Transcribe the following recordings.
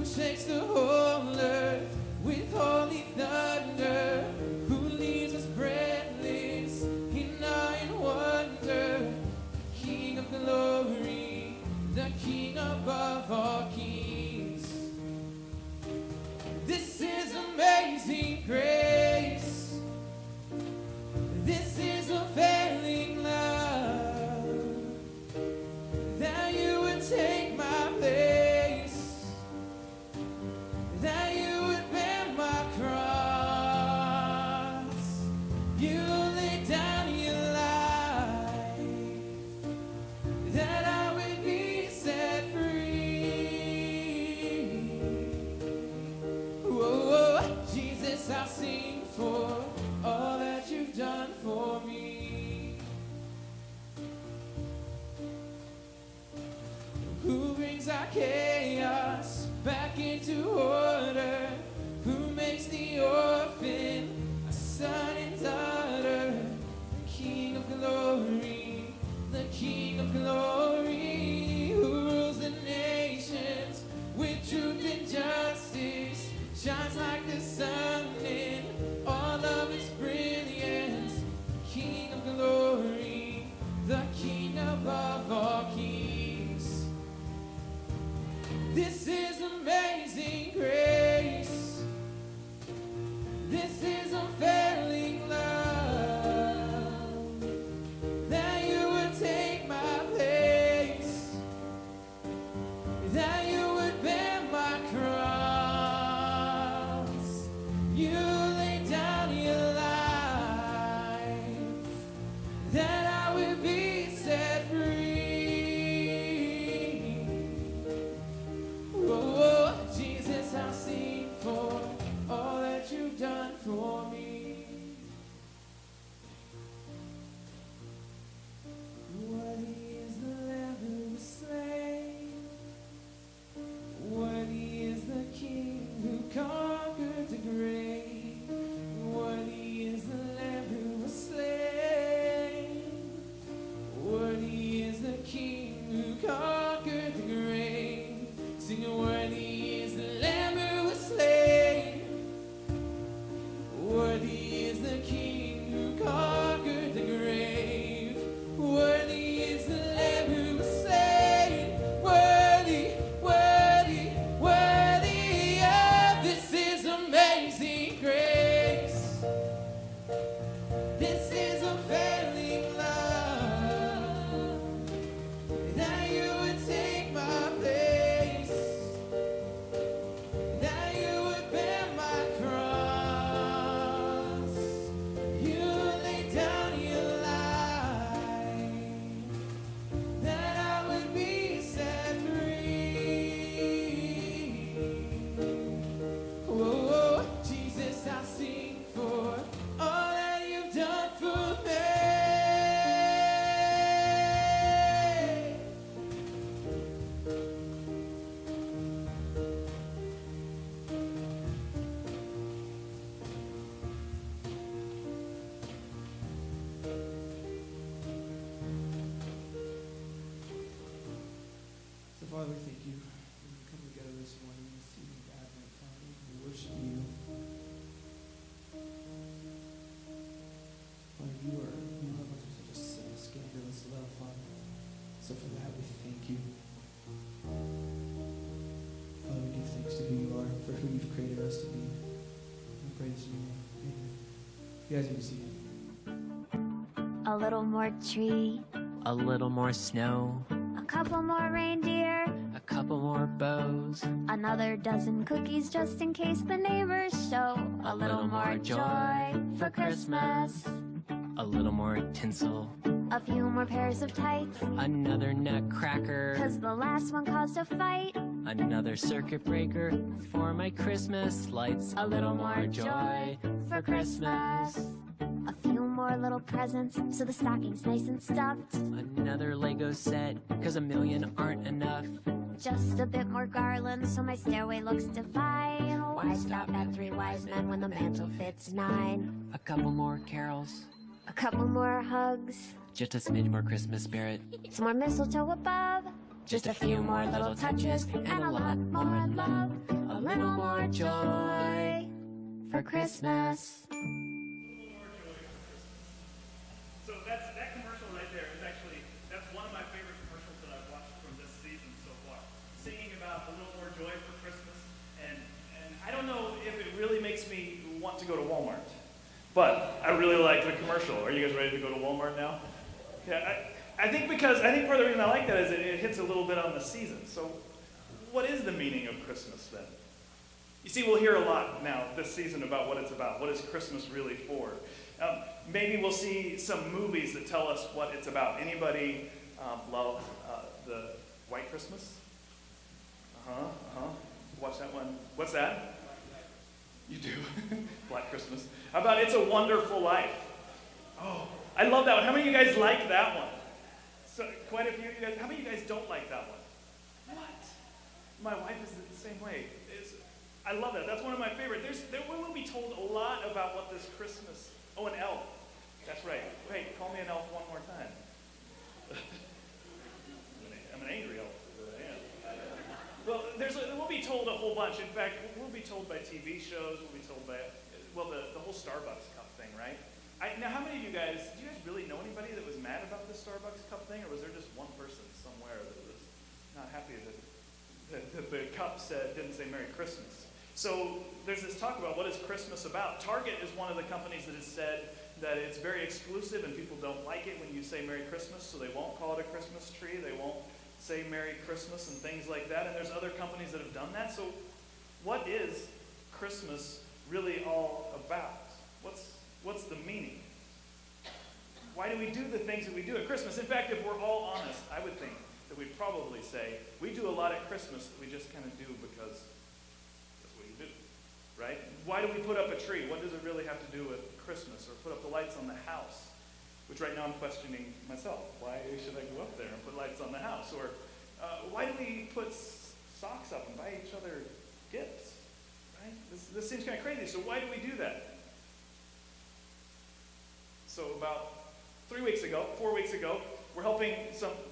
who shakes the whole earth with holy thunder, who leaves us breathless in awe and wonder, the King of glory, the King above all kings. This is amazing grace. This is unfailing love, that you would take my place, that you would bear my cross. You laid down your life, that I would be set free. Whoa, Jesus, I'll sing for all that you've done for me. Who brings our chaos back into order? Who makes the orphan a son and daughter? The King of glory, the King of glory, who rules the nations with truth and justice, shines like the sun in all of its brilliance. The King of glory, the King above all kings. This is amazing grace. This is unfailing love, that you would take my place, that you would bear my cross. You laid down your life, that I would be set free. Oh, Jesus, I'll sing for all that you've done for me. Worthy is the Lamb who was slain. Worthy is the King who conquered the grave. Worthy is the Lamb who was slain. Worthy is the King who conquered the grave. Sing, worthy is the Lamb who was slain. Worthy is the King who conquered the grave. Worthy is the Lamb who was slain. Worthy, worthy, worthy. Yeah, this is amazing grace. This is unfailing love, that you would take my place, that you would bear my cross. You laid down your life, that I would be set free. Whoa, Jesus, I'll sing for all that you've done for me. So, Father, we thank you. We come together this morning to see you, God, my Father, to worship you. Father, you love us with such a scandalous love, Father. So for that, we thank you. Father, we give thanks to who you are, for who you've created us to be. We praise you. Amen. You guys can see it. A little more tree, A little more snow, a couple more reindeer, a couple more bows, another dozen cookies just in case the neighbors show. A little more joy for Christmas, a little more tinsel, a few more pairs of tights, another nutcracker, 'cause the last one caused a fight. another circuit breaker for my Christmas lights. A little more joy for Christmas, a few more little presents so the stocking's nice and stuffed. Another Lego set, 'cause a million aren't enough. Just a bit more garland so my stairway looks divine. Why stop at 3 wise men when the mantle fits 9? A couple more carols, A couple more hugs, just a smidge more Christmas spirit. some more mistletoe above, Just a few more little touches and a lot more love, a little more joy for Christmas. So that commercial right there is actually, that's one of my favorite commercials that I've watched from this season so far. Singing about a little more joy for Christmas. And I don't know if it really makes me want to go to Walmart, but I really like the commercial. Are you guys ready to go to Walmart now? Yeah, I think part of the reason I like that is it hits a little bit on the season. So what is the meaning of Christmas then? You see, we'll hear a lot now this season about what it's about. What is Christmas really for? Maybe we'll see some movies that tell us what it's about. Anybody love the White Christmas? Watch that one. What's that? You do. Black Christmas. How about It's a Wonderful Life? Oh, I love that one. How many of you guys like that one? So, quite a few of you guys. How many of you guys don't like that one? What? My wife is the same way. I love that. That's one of my favorites. We will be told a lot about what this Christmas. Oh, an elf. That's right. Wait, call me an elf one more time. I'm an angry elf. I am. Well, we'll be told a whole bunch. In fact, we'll be told by TV shows. We'll be told by the whole Starbucks cup thing, right? Now, how many of you guys? Do you guys really know anybody that was mad about this Starbucks cup thing, or was there just one person somewhere that was not happy that the cup didn't say Merry Christmas? So there's this talk about what is Christmas about. Target is one of the companies that has said that it's very exclusive and people don't like it when you say Merry Christmas, so they won't call it a Christmas tree. They won't say Merry Christmas and things like that. And there's other companies that have done that. So what is Christmas really all about? What's the meaning? Why do we do the things that we do at Christmas? In fact, if we're all honest, I would think that we'd probably say we do a lot at Christmas that we just kind of do because right? Why do we put up a tree? What does it really have to do with Christmas? Or put up the lights on the house? Which right now I'm questioning myself. Why should I go up there and put lights on the house? Or why do we put socks up and buy each other gifts? Right? This seems kind of crazy. So why do we do that? So about 4 weeks ago, we're helping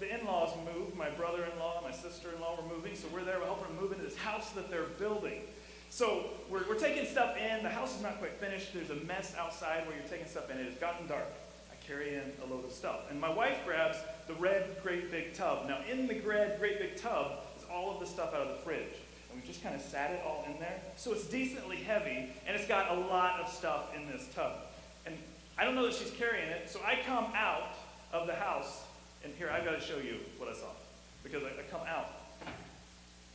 the in-laws move. My brother-in-law, my sister-in-law were moving. So we're there, we're helping them move into this house that they're building. So we're taking stuff in. The house is not quite finished. There's a mess outside where you're taking stuff in. It has gotten dark. I carry in a load of stuff. And my wife grabs the red great big tub. Now in the red great big tub is all of the stuff out of the fridge. And we've just kind of sat it all in there. So it's decently heavy, and it's got a lot of stuff in this tub. And I don't know that she's carrying it, so I come out of the house. And here, I've got to show you what I saw. Because I come out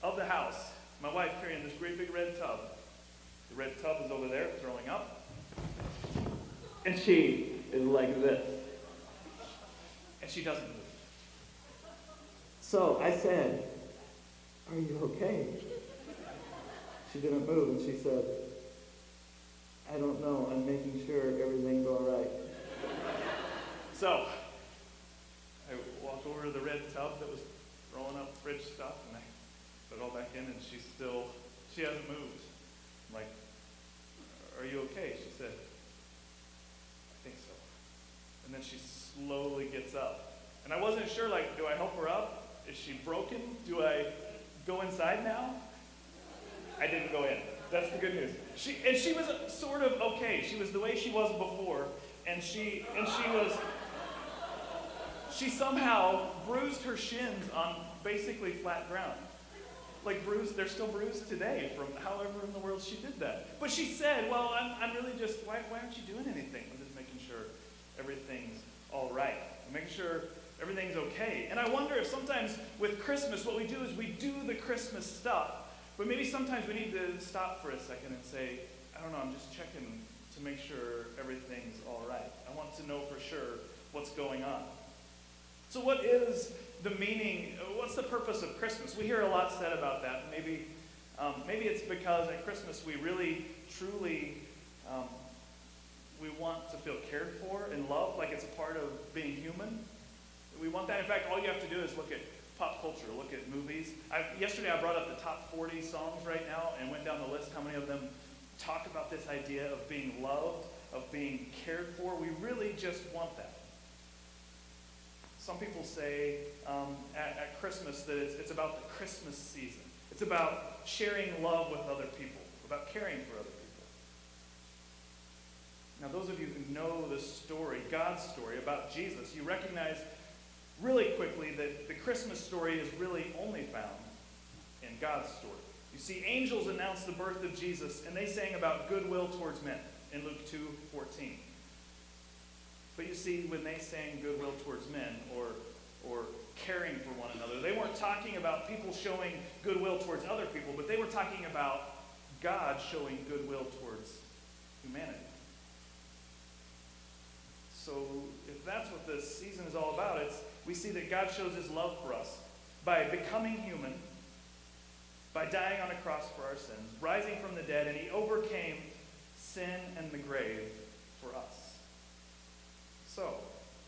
of the house. My wife carrying this great big red tub. The red tub is over there, throwing up. And she is like this. And she doesn't move. So I said, "Are you okay?" She didn't move, and she said, "I don't know. I'm making sure everything's all right." So I walk over to the red tub that was throwing up fridge stuff, and I put it all back in, and she hasn't moved. I'm like, "Are you okay?" She said, "I think so." And then she slowly gets up. And I wasn't sure, do I help her up? Is she broken? Do I go inside now? I didn't go in. That's the good news. She was sort of okay. She was the way she was before, and she somehow bruised her shins on basically flat ground. They're still bruised today from however in the world she did that. But she said, "Well, I'm really just, why aren't you doing anything? I'm just making sure everything's all right. I'm making sure everything's okay." And I wonder if sometimes with Christmas, what we do is we do the Christmas stuff, but maybe sometimes we need to stop for a second and say, "I don't know, I'm just checking to make sure everything's all right. I want to know for sure what's going on." So what is the meaning, what's the purpose of Christmas? We hear a lot said about that. Maybe it's because at Christmas we really, truly, we want to feel cared for and loved, like it's a part of being human. We want that. In fact, all you have to do is look at pop culture, look at movies. Yesterday I brought up the top 40 songs right now and went down the list how many of them talk about this idea of being loved, of being cared for. We really just want that. Some people say at Christmas that it's about the Christmas season. It's about sharing love with other people, about caring for other people. Now, those of you who know the story, God's story about Jesus, you recognize really quickly that the Christmas story is really only found in God's story. You see, angels announced the birth of Jesus, and they sang about goodwill towards men in Luke 2:14. But you see, when they sang goodwill towards men or caring for one another, they weren't talking about people showing goodwill towards other people, but they were talking about God showing goodwill towards humanity. So if that's what this season is all about, we see that God shows his love for us by becoming human, by dying on a cross for our sins, rising from the dead, and he overcame sin and the grave for us. So,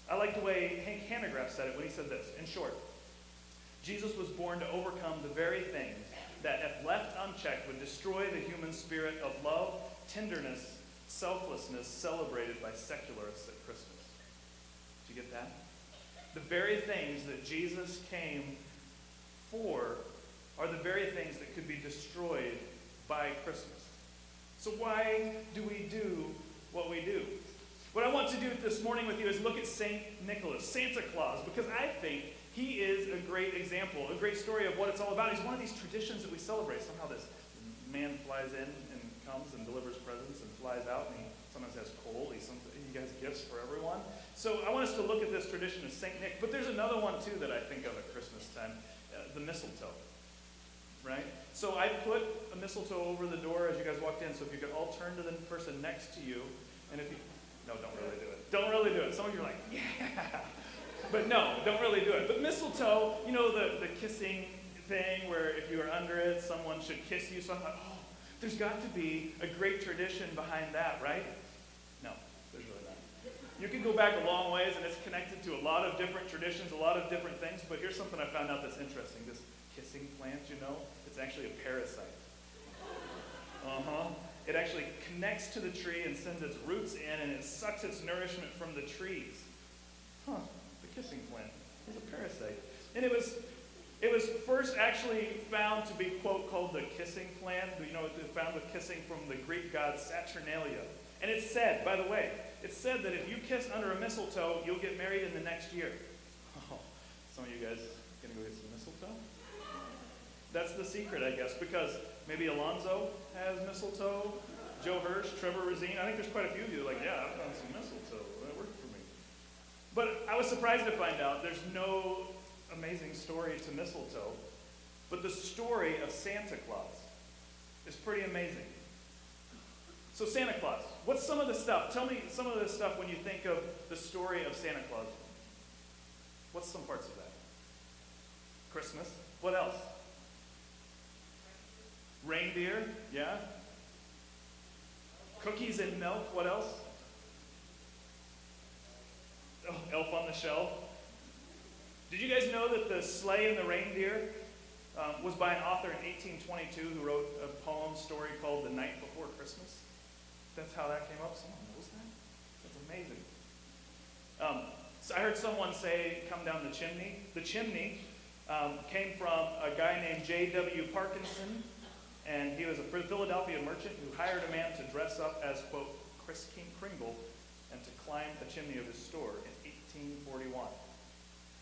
I like the way Hank Hanegraaff said it when he said this. In short, Jesus was born to overcome the very things that, if left unchecked, would destroy the human spirit of love, tenderness, selflessness celebrated by secularists at Christmas. Did you get that? The very things that Jesus came for are the very things that could be destroyed by Christmas. So why do we do what we do? What I want to do this morning with you is look at St. Nicholas, Santa Claus, because I think he is a great example, a great story of what it's all about. He's one of these traditions that we celebrate. Somehow this man flies in and comes and delivers presents and flies out, and he sometimes has coal. He has gifts for everyone. So I want us to look at this tradition of St. Nick. But there's another one, too, that I think of at Christmas time, the mistletoe. Right? So I put a mistletoe over the door as you guys walked in, so if you could all turn to the person next to you, and if you... No, don't really do it. Don't really do it. Some of you are like, yeah. But no, don't really do it. But mistletoe, you know the kissing thing where if you are under it, someone should kiss you. So I thought, oh, there's got to be a great tradition behind that, right? No, there's really not. You can go back a long ways, and it's connected to a lot of different traditions, a lot of different things. But here's something I found out that's interesting. This kissing plant, it's actually a parasite. It actually connects to the tree and sends its roots in, and it sucks its nourishment from the trees. The kissing plant is a parasite. And it was first actually found to be, quote, called the kissing plant. It's found with kissing from the Greek god Saturnalia. And it's said, by the way, it's said that if you kiss under a mistletoe, you'll get married in the next year. Oh, some of you guys gonna go get some mistletoe? That's the secret, I guess, because maybe Alonzo has mistletoe, Joe Hirsch, Trevor Razine. I think there's quite a few of you like, yeah, I've found some mistletoe. That worked for me. But I was surprised to find out there's no amazing story to mistletoe, but the story of Santa Claus is pretty amazing. So Santa Claus, what's some of the stuff? Tell me some of the stuff when you think of the story of Santa Claus. What's some parts of that? Christmas. What else? Reindeer, yeah. Cookies and milk, what else? Oh, Elf on the Shelf. Did you guys know that the sleigh and the reindeer was by an author in 1822 who wrote a poem story called The Night Before Christmas? That's how that came up? Someone knows that? That's amazing. So I heard someone say, come down the chimney. The chimney came from a guy named J.W. Parkinson, and he was a Philadelphia merchant who hired a man to dress up as, quote, Kris Kringle and to climb the chimney of his store in 1841.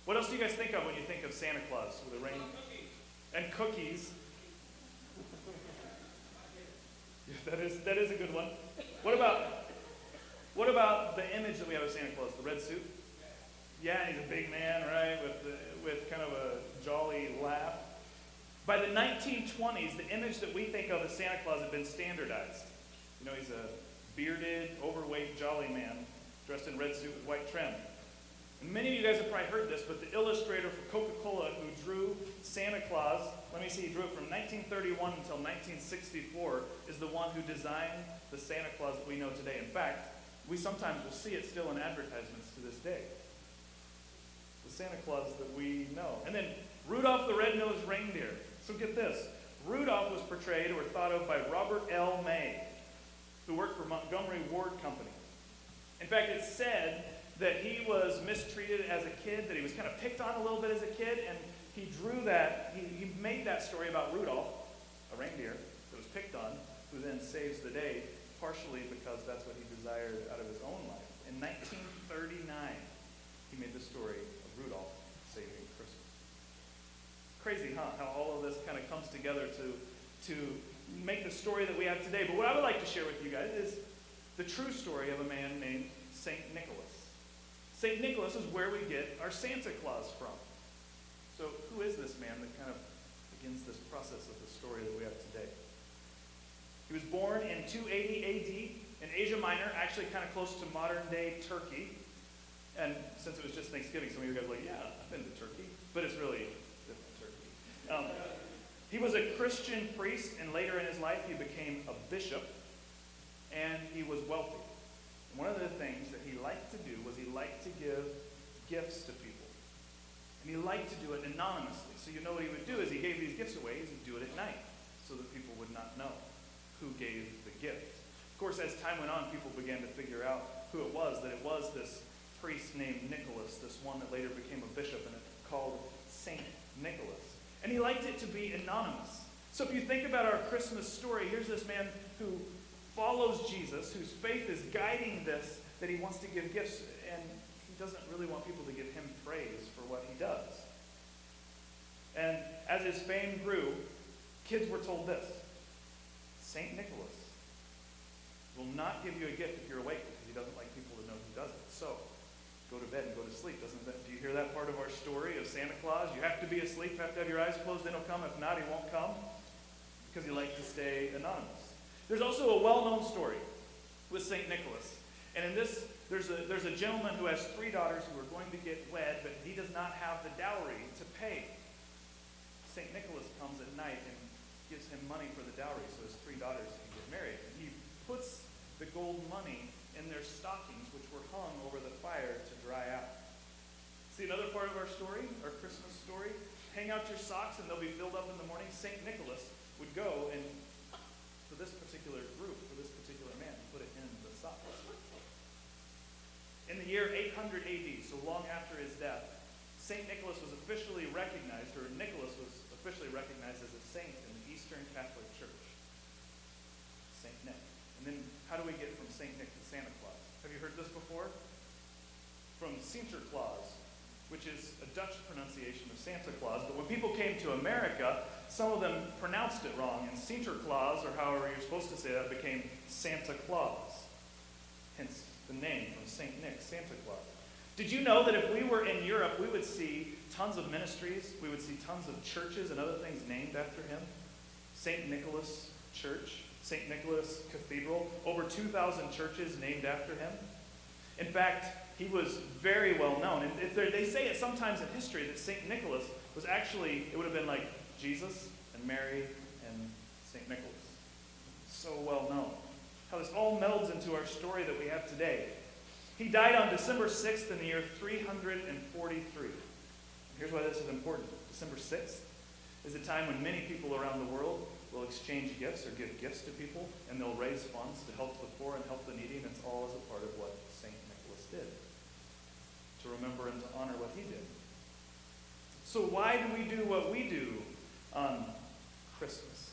What else do you guys think of when you think of Santa Claus with a rain? And cookies. That is a good one. What about the image that we have of Santa Claus, the red suit? Yeah, he's a big man, right, with kind of a jolly laugh. By the 1920s, the image that we think of as Santa Claus had been standardized. He's a bearded, overweight, jolly man dressed in red suit with white trim. And many of you guys have probably heard this, but the illustrator for Coca-Cola who drew Santa Claus, he drew it from 1931 until 1964, is the one who designed the Santa Claus that we know today. In fact, we sometimes will see it still in advertisements to this day. The Santa Claus that we know. And then Rudolph the Red-Nosed Reindeer. So get this. Rudolph was portrayed or thought of by Robert L. May, who worked for Montgomery Ward Company. In fact, it's said that he was mistreated as a kid, that he was kind of picked on a little bit as a kid, and he drew that, he made that story about Rudolph, a reindeer that was picked on, who then saves the day, partially because that's what he desired out of his own life. In 1939, he made the story of Rudolph saving Christmas. Crazy, huh? How all of this kind of comes together to make the story that we have today. But what I would like to share with you guys is the true story of a man named St. Nicholas. St. Nicholas is where we get our Santa Claus from. So who is this man that kind of begins this process of the story that we have today? He was born in 280 AD in Asia Minor, actually kind of close to modern-day Turkey. And since it was just Thanksgiving, some of you guys are like, yeah, I've been to Turkey. But it's really different Turkey. He was a Christian priest, and later in his life he became a bishop, and he was wealthy. And one of the things that he liked to do was he liked to give gifts to people. And he liked to do it anonymously. So you know what he would do is he gave these gifts away, he'd do it at night, so that people would not know who gave the gift. Of course, as time went on, people began to figure out who it was, that it was this priest named Nicholas, this one that later became a bishop, and it's called Saint Nicholas. And he liked it to be anonymous. So if you think about our Christmas story, here's this man who follows Jesus, whose faith is guiding this, that he wants to give gifts, and he doesn't really want people to give him praise for what he does. And as his fame grew, kids were told this: St. Nicholas will not give you a gift if you're awake, because he doesn't like people to know he does it. So go to bed and go to sleep. Do you hear that part of our story of Santa Claus? You have to be asleep, you have to have your eyes closed, then he'll come. If not, he won't come, because he likes to stay anonymous. There's also a well-known story with St. Nicholas. And in this, there's a gentleman who has 3 daughters who are going to get wed, but he does not have the dowry to pay. St. Nicholas comes at night and gives him money for the dowry so his 3 daughters can get married. And he puts the gold money in their stockings, which were hung over the fire to dry out. See another part of our story, our Christmas story? Hang out your socks and they'll be filled up in the morning. St. Nicholas would go and, for this particular group, for this particular man, put it in the socks. In the year 800 AD, so long after his death, St. Nicholas was officially recognized, or Nicholas was officially recognized as a saint in the Eastern Catholic Church. St. Nick. And then how do we get from St. Nick to Santa Claus? Have you heard this before? From Sinterklaas, which is a Dutch pronunciation of Santa Claus. But when people came to America, some of them pronounced it wrong. And Sinterklaas, or however you're supposed to say that, became Santa Claus. Hence the name from St. Nick, Santa Claus. Did you know that if we were in Europe, we would see tons of ministries, we would see tons of churches and other things named after him? St. Nicholas Church, St. Nicholas Cathedral, over 2,000 churches named after him. In fact, he was very well known. And they say it sometimes in history that St. Nicholas was actually, it would have been like Jesus and Mary and St. Nicholas. So well known. How this all melds into our story that we have today. He died on December 6th in the year 343. Here's why this is important. December 6th is a time when many people around the world will exchange gifts or give gifts to people, and they'll raise funds to help the poor and help the needy, and it's all as a part of what St. Nicholas did, to remember and to honor what he did. So why do we do what we do on Christmas?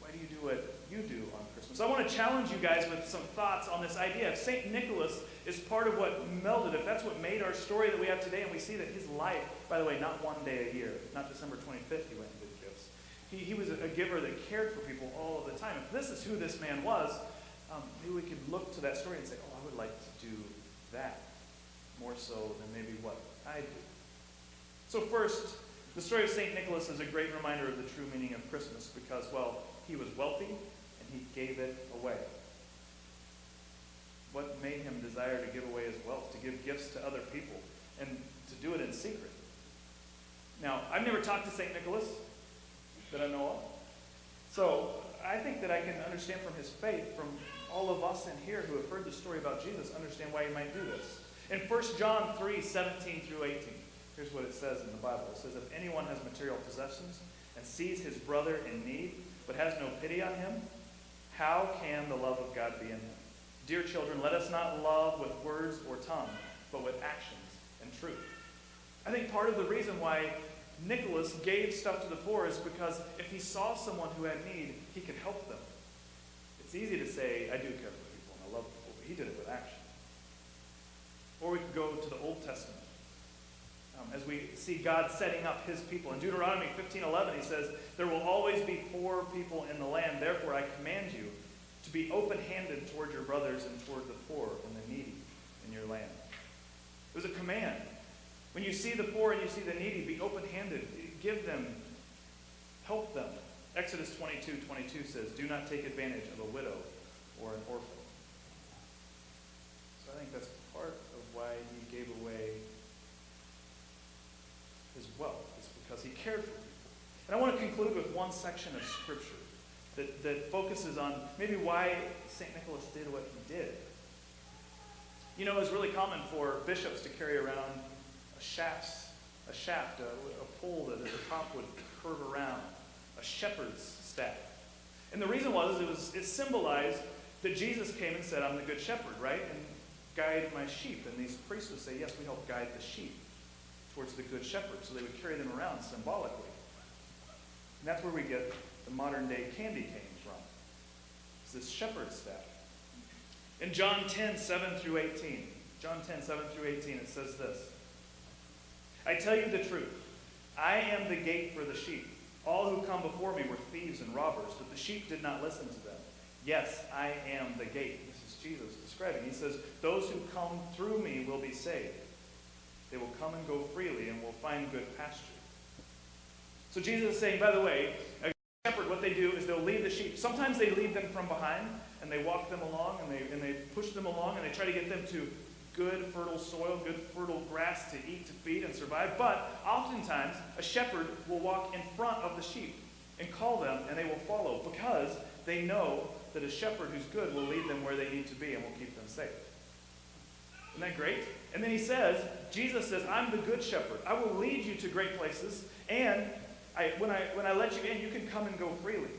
Why do you do what you do on Christmas? I want to challenge you guys with some thoughts on this idea. If St. Nicholas is part of what melded, if that's what made our story that we have today, and we see that his life, by the way, not one day a year, not December 25th he went and did gifts. He was a giver that cared for people all of the time. If this is who this man was, maybe we could look to that story and say, oh, I would like to do that more so than maybe what I do. So first, the story of St. Nicholas is a great reminder of the true meaning of Christmas because, well, he was wealthy and he gave it away. What made him desire to give away his wealth, to give gifts to other people, and to do it in secret? Now, I've never talked to St. Nicholas that I know of. So I think that I can understand from his faith, from all of us in here who have heard the story about Jesus, understand why he might do this. In 1 John 3:17 through 18, here's what it says in the Bible. It says, if anyone has material possessions and sees his brother in need, but has no pity on him, how can the love of God be in him? Dear children, let us not love with words or tongue, but with actions and truth. I think part of the reason why Nicholas gave stuff to the poor is because if he saw someone who had need, he could help them. It's easy to say, I do care for people and I love people, but he did it with action. Or we could go to the Old Testament. As we see God setting up his people. In Deuteronomy 15:11, he says, there will always be poor people in the land. Therefore, I command you to be open-handed toward your brothers and toward the poor and the needy in your land. It was a command. When you see the poor and you see the needy, be open-handed. Give them, help them. Exodus 22:22 says, do not take advantage of a widow or an orphan. So I think that's part of why he gave away his wealth, is because he cared for people. And I want to conclude with one section of Scripture that focuses on maybe why St. Nicholas did what he did. You know, it was really common for bishops to carry around a shaft, a pole that at the top would curve around, a shepherd's staff. And the reason was it symbolized that Jesus came and said, I'm the good shepherd, right? And guide my sheep. And these priests would say, yes, we help guide the sheep towards the good shepherd. So they would carry them around symbolically. And that's where we get the modern day candy cane from. It's this shepherd's staff. In John 10:7-18, John 10:7-18, it says this. I tell you the truth. I am the gate for the sheep. All who come before me were thieves and robbers, but the sheep did not listen to them. Yes, I am the gate. This is Jesus describing. He says, those who come through me will be saved. They will come and go freely and will find good pasture. So Jesus is saying, by the way, a shepherd, what they do is they'll lead the sheep. Sometimes they lead them from behind, and they walk them along, and they push them along, and they try to get them to good, fertile soil, good, fertile grass to eat, to feed, and survive. But oftentimes, a shepherd will walk in front of the sheep and call them, and they will follow, because they know that a shepherd who's good will lead them where they need to be and will keep them safe. Isn't that great? And then he says, Jesus says, I'm the good shepherd. I will lead you to great places, and when I let you in, you can come and go freely.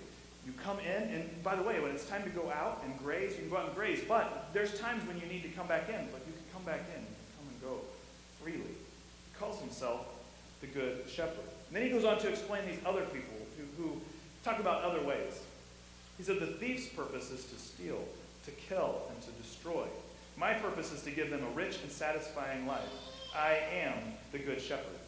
You come in, and by the way, when it's time to go out and graze, you can go out and graze. But there's times when you need to come back in, but you can come back in. You can come and go freely. He calls himself the good shepherd. And then he goes on to explain these other people who talk about other ways. He said, the thief's purpose is to steal, to kill, and to destroy. My purpose is to give them a rich and satisfying life. I am the good shepherd.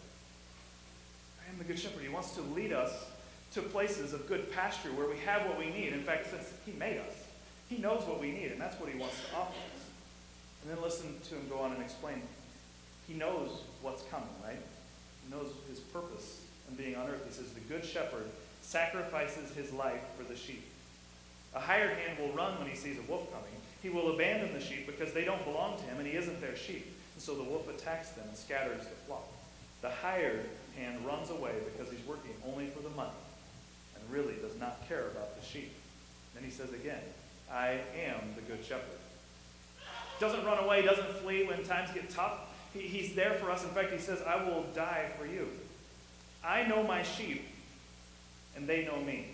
I am the good shepherd. He wants to lead us to places of good pasture where we have what we need. In fact, since he made us, he knows what we need, and that's what he wants to offer us. And then listen to him go on and explain. He knows what's coming, right? He knows his purpose in being on earth. He says, the good shepherd sacrifices his life for the sheep. A hired hand will run when he sees a wolf coming. He will abandon the sheep because they don't belong to him and he isn't their sheep. And so the wolf attacks them and scatters the flock. The hired hand runs away because he's working only for the money and really does not care about the sheep. Then he says again, I am the good shepherd. Doesn't run away, doesn't flee when times get tough. He's there for us. In fact, he says, I will die for you. I know my sheep and they know me.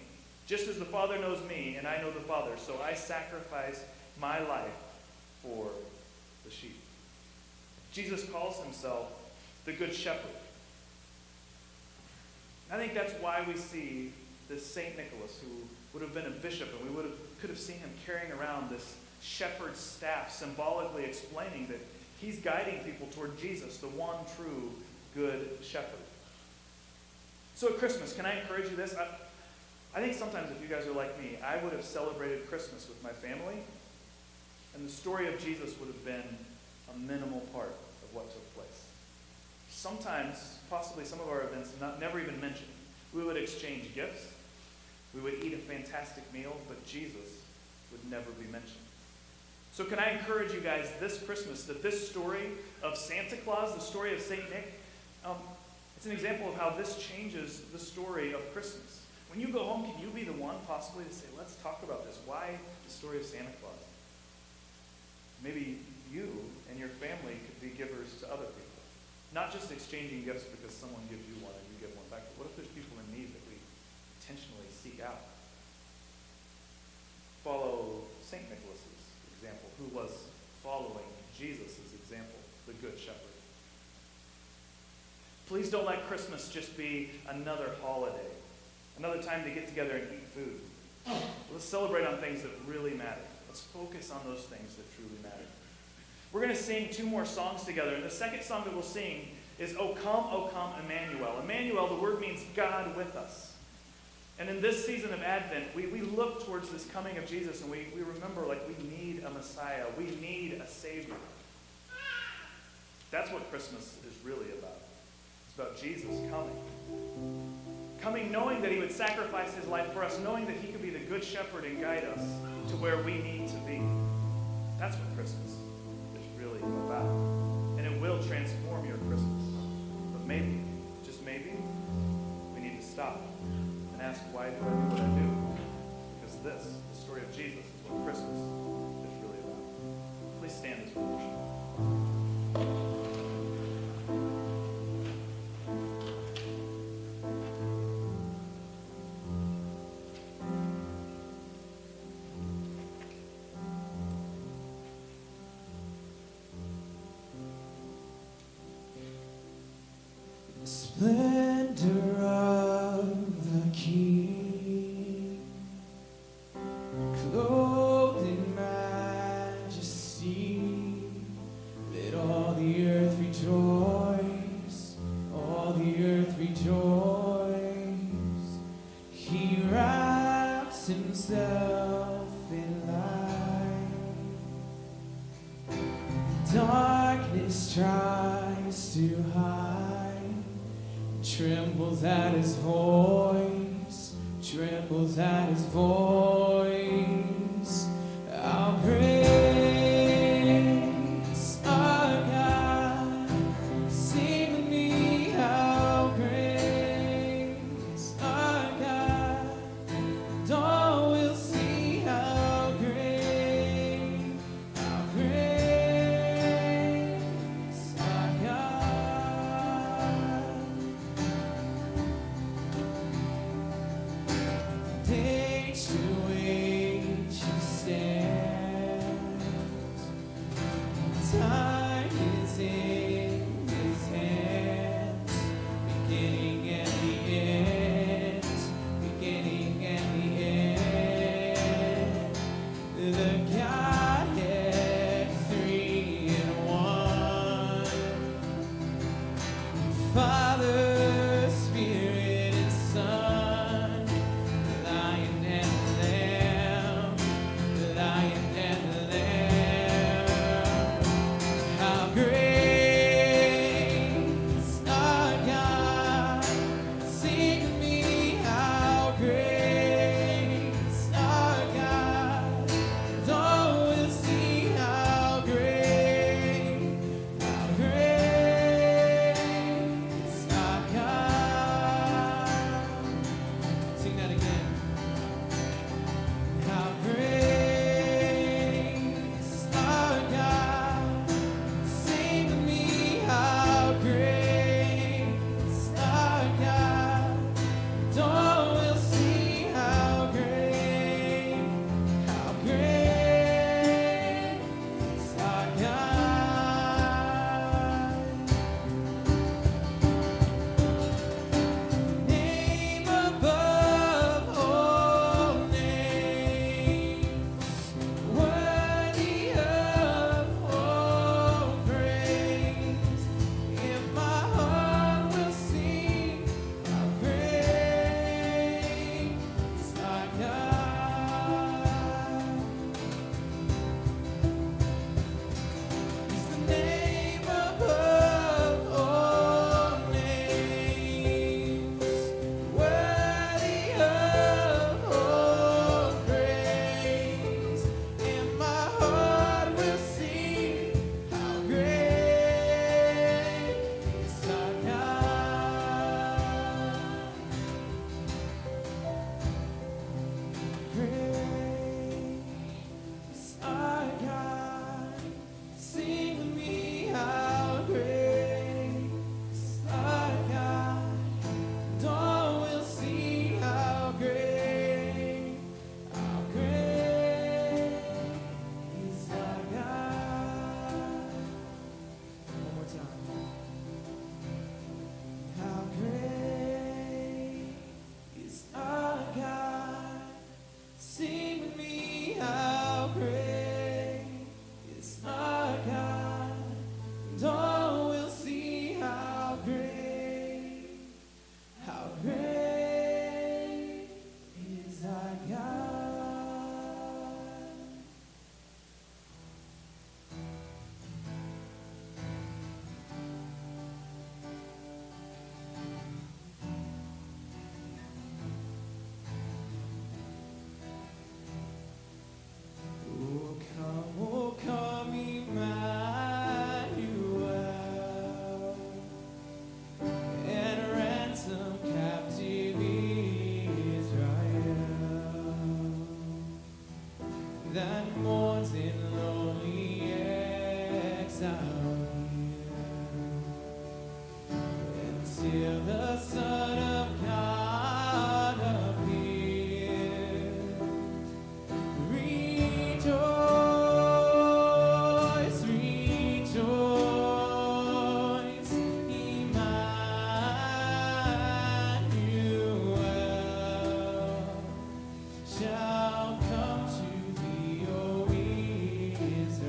Just as the Father knows me and I know the Father, so I sacrifice my life for the sheep. Jesus calls himself the Good Shepherd. I think that's why we see this St. Nicholas, who would have been a bishop, and we could have seen him carrying around this shepherd's staff, symbolically explaining that he's guiding people toward Jesus, the one true Good Shepherd. So at Christmas, can I encourage you this? I think sometimes if you guys are like me, I would have celebrated Christmas with my family, and the story of Jesus would have been a minimal part of what took place. Sometimes, possibly some of our events never even mentioned. We would exchange gifts. We would eat a fantastic meal, but Jesus would never be mentioned. So can I encourage you guys this Christmas that this story of Santa Claus, the story of St. Nick, it's an example of how this changes the story of Christmas. When you go home, can you be the one possibly to say, let's talk about this? Why the story of Santa Claus? Maybe you and your family could be givers to other people. Not just exchanging gifts because someone gives you one and you give one back, but what if there's people in need that we intentionally seek out? Follow St. Nicholas's example, who was following Jesus' example, the Good Shepherd. Please don't let Christmas just be another holiday, another time to get together and eat food. Let's celebrate on things that really matter. Let's focus on those things that truly matter. We're going to sing 2 more songs together, and the second song that we'll sing is O Come, Emmanuel. Emmanuel, the word means God with us. And in this season of Advent, we look towards this coming of Jesus, and we remember, like, we need a Messiah. We need a Savior. That's what Christmas is really about. It's about Jesus coming. Coming knowing that he would sacrifice his life for us, knowing that he could be the good shepherd and guide us to where we need to be. That's what Christmas is really about. And it will transform your Christmas. But maybe, just maybe, we need to stop and ask, why do I do what I do? Because this, the story of Jesus, is what Christmas is really about. Please stand as we worship. Splendor of the King, clothed in majesty, let all the earth rejoice, all the earth rejoice. He wraps himself in light, darkness tries to hide. Trembles at his voice, trembles at his voice. I'll praise our God. Sing with me, I'll praise our God. And all will see how great, how praise our God. Age to age you stand. Time is in his hands. Beginning and the end. Beginning and the end. The Godhead 3 in 1. Father, Spirit, and Son. Lion sound here until the Son of God appears. Rejoice, rejoice, Emmanuel shall come to thee, O Israel.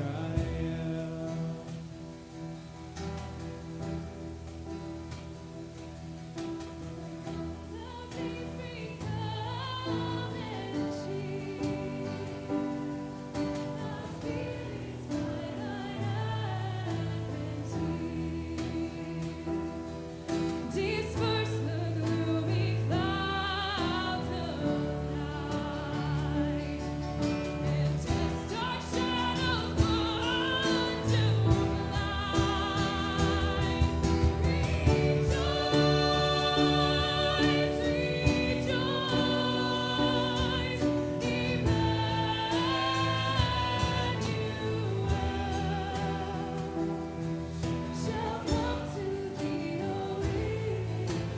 Disperse the gloomy clouds of night, and twist dark shadows unto light. Rejoice, rejoice, Emmanuel shall come to thee, O Israel.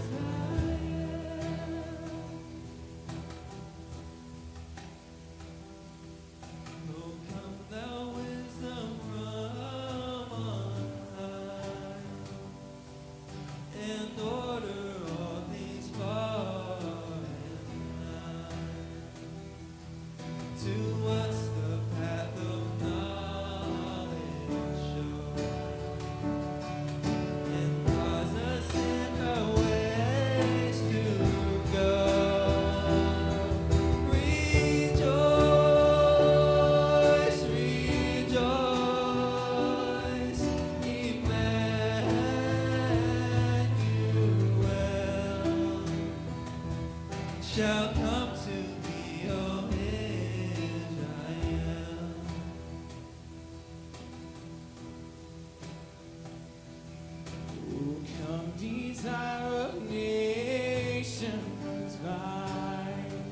Oh, come thou wisdom from on high, and order all things far and nigh. To us the path of knowledge show, and cause us in our ways to go. Rejoice, rejoice, Emmanuel shall come to thee, O Israel. Oh, come, desire of nations, vine,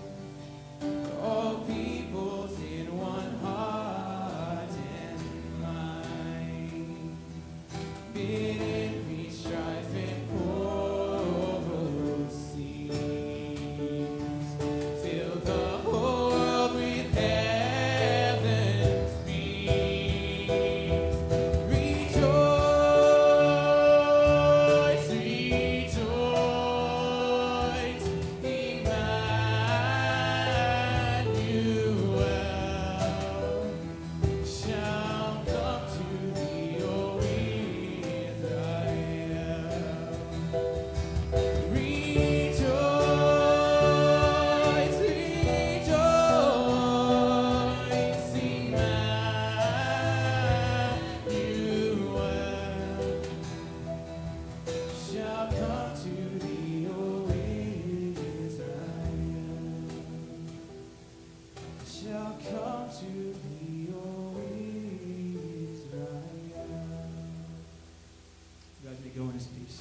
all peoples in one heart and mind. Bid envy, strife, and quarrel cease. Fill the whole world with heaven's peace. Rejoice, rejoice, Emmanuel shall come to thee, O Israel. Rejoice, rejoice, Emmanuel shall come to thee, O Israel. Shall come to thee, O Israel. You guys may go in his peace.